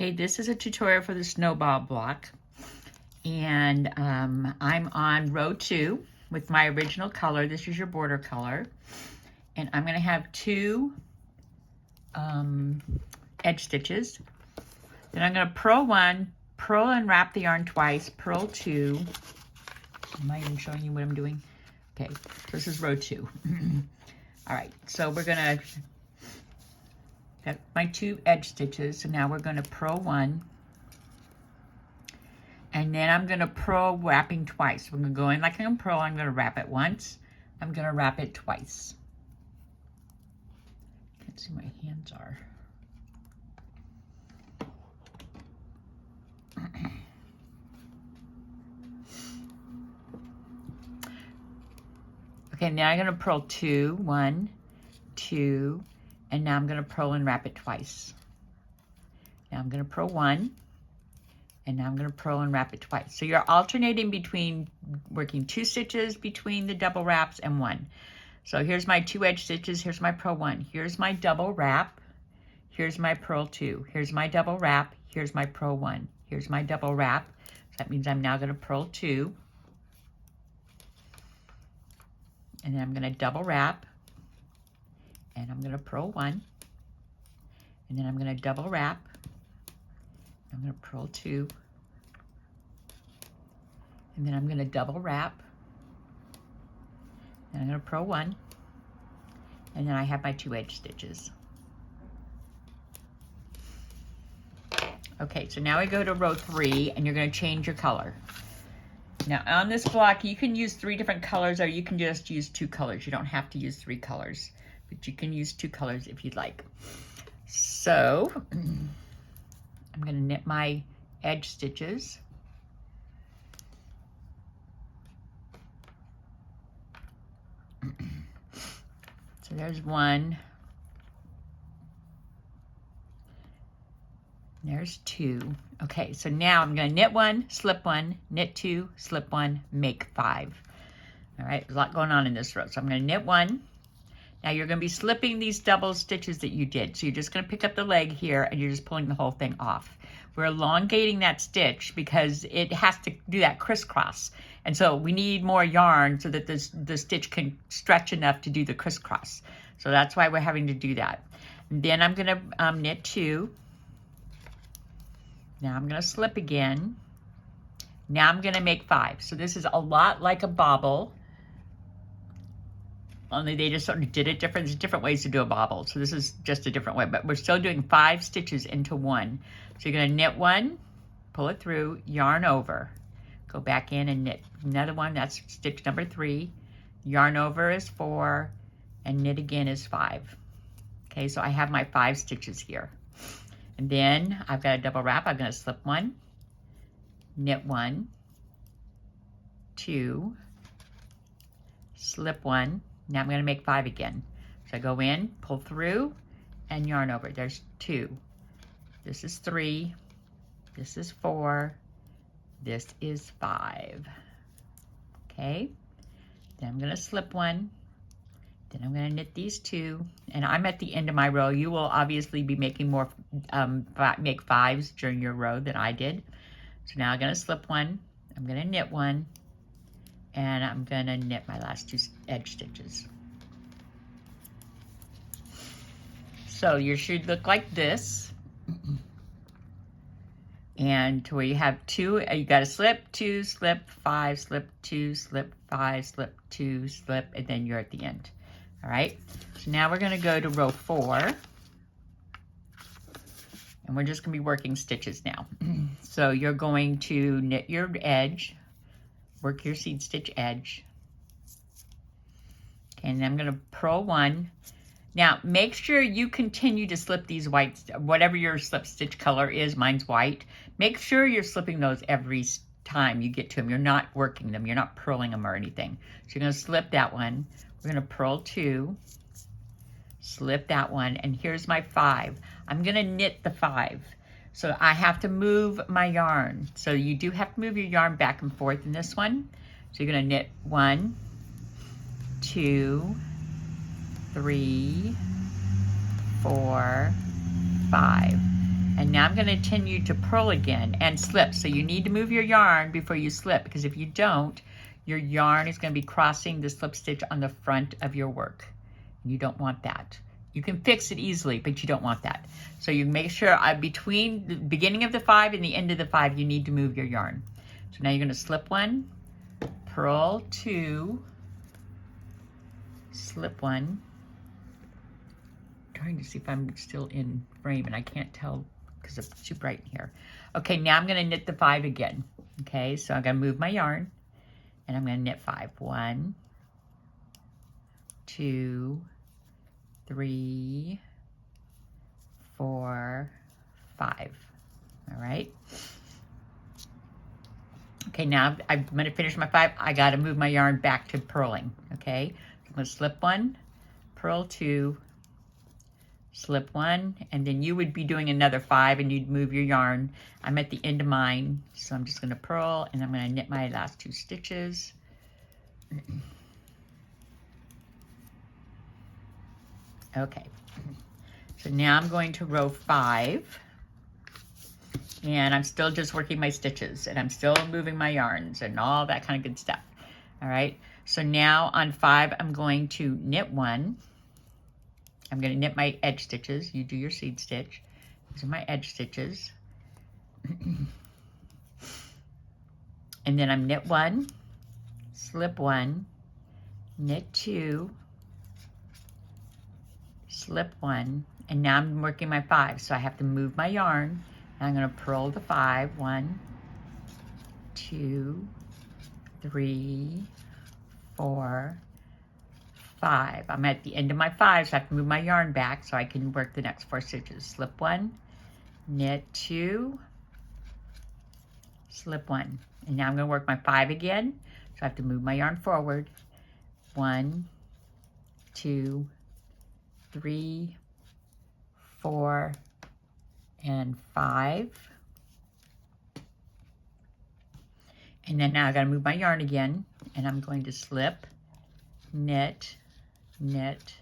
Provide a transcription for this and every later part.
Okay, this is a tutorial for the snowball block, and I'm on row 2 with my original color. This is your border color, and I'm going to have 2 edge stitches. Then I'm going to purl 1, purl and wrap the yarn twice, purl 2. Am I even showing you what I'm doing? Okay, this is row 2. All right, so we're going to got my 2 edge stitches, so now we're going to purl 1, and then I'm going to purl wrapping twice. We're going to go in like I'm going to purl. I'm going to wrap it once. I'm going to wrap it twice. Can't see where my hands are. Okay, now I'm going to purl 2, 1, 2, and now I'm going to purl and wrap it twice. Now I'm going to purl 1, and now I'm going to purl and wrap it twice. So you're alternating between working 2 stitches between the double wraps and 1. So here's my 2 edge stitches, here's my purl 1, here's my double wrap, here's my purl 2, here's my double wrap, here's my purl 1, here's my double wrap. So that means I'm now going to purl 2, and then I'm going to double wrap, and I'm going to purl 1, and then I'm going to double wrap, I'm going to purl 2, and then I'm going to double wrap, and I'm going to purl 1, and then I have my 2 edge stitches. Okay, so now we go to row 3, and you're going to change your color. Now on this block, you can use 3 different colors, or you can just use 2 colors. You don't have to use 3 colors, but you can use 2 colors if you'd like. So I'm going to knit my edge stitches. So there's 1. There's 2. Okay, so now I'm going to knit 1, slip 1, knit 2, slip 1, make 5. All right, there's a lot going on in this row. So I'm going to knit 1. Now you're going to be slipping these double stitches that you did. So you're just going to pick up the leg here and you're just pulling the whole thing off. We're elongating that stitch because it has to do that crisscross. And so we need more yarn so that the stitch can stretch enough to do the crisscross. So that's why we're having to do that. And then I'm going to knit 2. Now I'm going to slip again. Now I'm going to make 5. So this is a lot like a bobble, only they just sort of did it different. There's different ways to do a bobble. So this is just a different way, but we're still doing 5 stitches into 1. So you're going to knit 1, pull it through, yarn over, go back in and knit another one. That's stitch number 3. Yarn over is 4, and knit again is 5. Okay, so I have my 5 stitches here. And then I've got a double wrap. I'm going to slip 1, knit 1, 2, slip 1. Now I'm going to make 5 again. So I go in, pull through, and yarn over. There's 2. This is 3. This is 4. This is 5. Okay. Then I'm going to slip 1. Then I'm going to knit these 2, and I'm at the end of my row. You will obviously be making more, make 5s during your row than I did. So now I'm going to slip 1, I'm going to knit 1, and I'm going to knit my last 2 edge stitches. So yours should look like this. And to where you have 2, you got to slip, 2, slip, 5, slip, 2, slip, 5, slip, 2, slip, and then you're at the end. All right, so now we're going to go to row 4, and we're just going to be working stitches now. So you're going to knit your edge, work your seed stitch edge, okay, and I'm going to purl 1. Now make sure you continue to slip these white, whatever your slip stitch color is, mine's white. Make sure you're slipping those every time you get to them. You're not working them, you're not purling them or anything. So you're going to slip that one. We're going to purl 2, slip that one, and here's my 5. I'm going to knit the 5. So I have to move my yarn. So you do have to move your yarn back and forth in this one. So you're going to knit 1, 2, 3, 4, 5. And now I'm going to continue to purl again and slip. So you need to move your yarn before you slip, because if you don't, your yarn is going to be crossing the slip stitch on the front of your work. You don't want that. You can fix it easily, but you don't want that. So you make sure between the beginning of the 5 and the end of the 5, you need to move your yarn. So now you're going to slip 1, purl 2, slip 1. Trying to see if I'm still in frame, and I can't tell because it's too bright in here. Okay, now I'm going to knit the 5 again. Okay, so I'm going to move my yarn, and I'm going to knit 5. 1, 2, 3, 4, 5. All right. Okay, now I'm going to finish my 5. I got to move my yarn back to purling. Okay, so I'm going to slip 1, purl 2, slip 1, and then you would be doing another 5 and you'd move your yarn. I'm at the end of mine, so I'm just going to purl and I'm going to knit my last 2 stitches. Okay, so now I'm going to row 5, and I'm still just working my stitches, and I'm still moving my yarns and all that kind of good stuff. All right, so now on 5, I'm going to knit 1. I'm going to knit my edge stitches. You do your seed stitch. These are my edge stitches. And then I'm knit 1, slip 1, knit 2, slip 1, and now I'm working my 5. So I have to move my yarn. And I'm going to purl the 5. 1, 2, 3, 4, 5. I'm at the end of my 5, so I have to move my yarn back so I can work the next 4 stitches. Slip 1, knit 2, slip 1. And now I'm going to work my 5 again, so I have to move my yarn forward. 1, 2, 3, 4, and 5. And then now I got to move my yarn again, and I'm going to slip, knit, knit,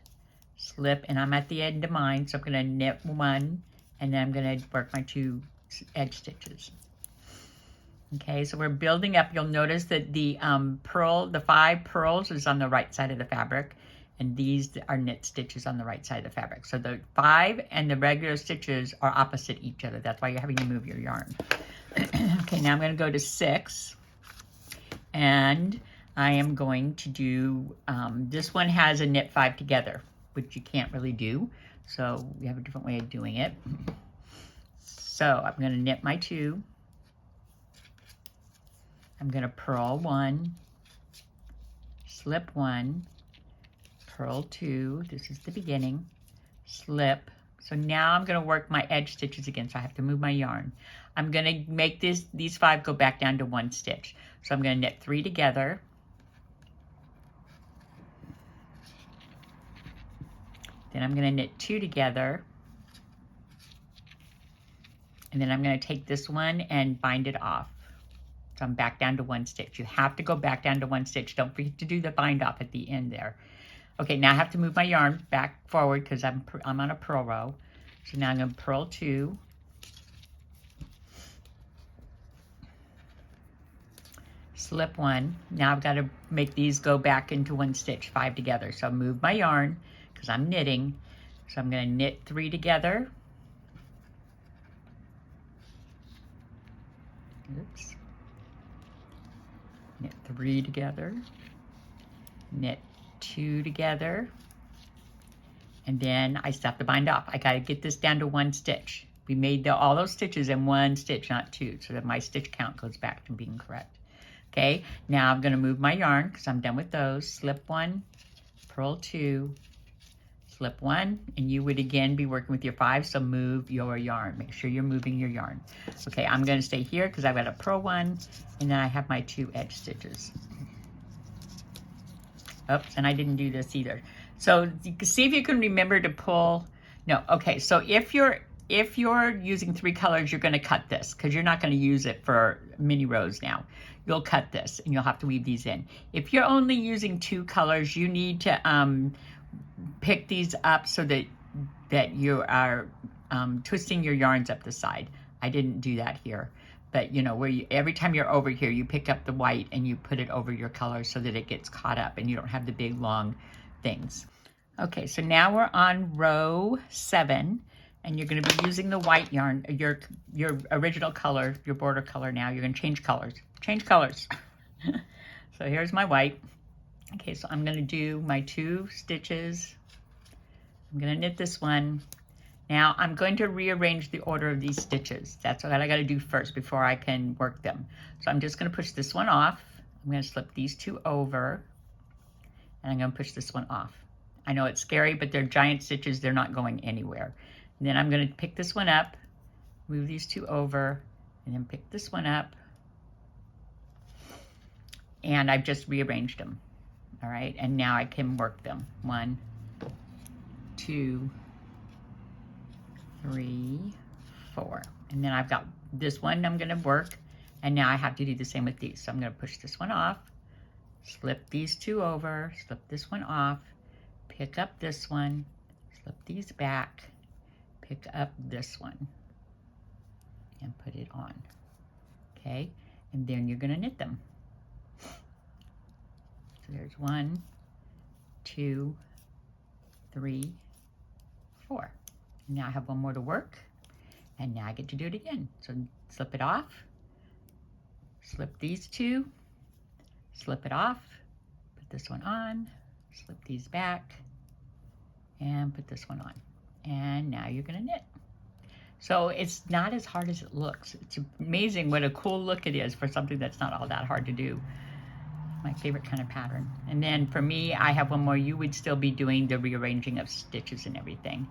slip, and I'm at the end of mine, so I'm going to knit 1, and then I'm going to work my 2 edge stitches. Okay, so we're building up. You'll notice that the 5 purls is on the right side of the fabric, and these are knit stitches on the right side of the fabric. So the 5 and the regular stitches are opposite each other. That's why you're having to move your yarn. Okay, now I'm going to go to 6, and I am going to do, this one has a knit 5 together, which you can't really do. So we have a different way of doing it. So I'm going to knit my 2. I'm going to purl 1, slip 1, purl 2. This is the beginning. Slip. So now I'm going to work my edge stitches again. So I have to move my yarn. I'm going to make these 5 go back down to 1 stitch. So I'm going to knit 3 together. Then I'm going to knit 2 together. And then I'm going to take this one and bind it off. So I'm back down to 1 stitch. You have to go back down to 1 stitch. Don't forget to do the bind off at the end there. Okay, now I have to move my yarn back forward because I'm on a purl row. So now I'm going to purl 2. Slip 1. Now I've got to make these go back into 1 stitch, 5 together. So I'll move my yarn because I'm knitting. So I'm going to knit 3 together. Oops. Knit 3 together, knit 2 together, and then I still have to bind off. I got to get this down to 1 stitch. We made all those stitches in 1 stitch, not 2, so that my stitch count goes back to being correct. Okay, now I'm going to move my yarn because I'm done with those. Slip 1, purl 2, slip 1, and you would again be working with your 5, so move your yarn. Make sure you're moving your yarn. Okay, I'm going to stay here because I've got a purl 1, and then I have my 2 edge stitches. Oops, and I didn't do this either. So you can see if you can remember to pull. No, okay, so if you're using 3 colors, you're going to cut this because you're not going to use it for mini rows now. You'll cut this, and you'll have to weave these in. If you're only using 2 colors, you need to pick these up so that you are twisting your yarns up the side. I didn't do that here. But you know, where every time you're over here, you pick up the white and you put it over your color so that it gets caught up and you don't have the big long things. Okay, so now we're on row 7, and you're going to be using the white yarn, your original color, your border color. Now you're going to change colors. Change colors. So here's my white. Okay, so I'm going to do my 2 stitches. I'm going to knit this one. Now I'm going to rearrange the order of these stitches. That's what I got to do first before I can work them. So I'm just going to push this one off. I'm going to slip these 2 over, and I'm going to push this one off. I know it's scary, but they're giant stitches. They're not going anywhere. And then I'm going to pick this one up, move these 2 over, and then pick this one up. And I've just rearranged them. All right, and now I can work them. 1, 2, 3, 4. And then I've got this one I'm going to work, and now I have to do the same with these. So I'm going to push this one off, slip these 2 over, slip this one off, pick up this one, slip these back, pick up this one, and put it on. Okay, and then you're going to knit them. So there's 1, 2, 3, 4. Now I have one more to work, and now I get to do it again. So slip it off, slip these 2, slip it off, put this one on, slip these back, and put this one on. And now you're gonna knit. So it's not as hard as it looks. It's amazing what a cool look it is for something that's not all that hard to do. My favorite kind of pattern. And then for me, I have one more. You would still be doing the rearranging of stitches and everything.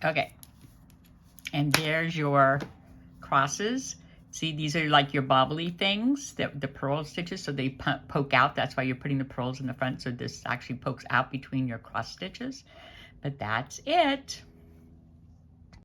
Okay, and there's your crosses. See, these are like your bobbly things, the purl stitches, so they poke out. That's why you're putting the purls in the front, so this actually pokes out between your cross stitches. But that's it.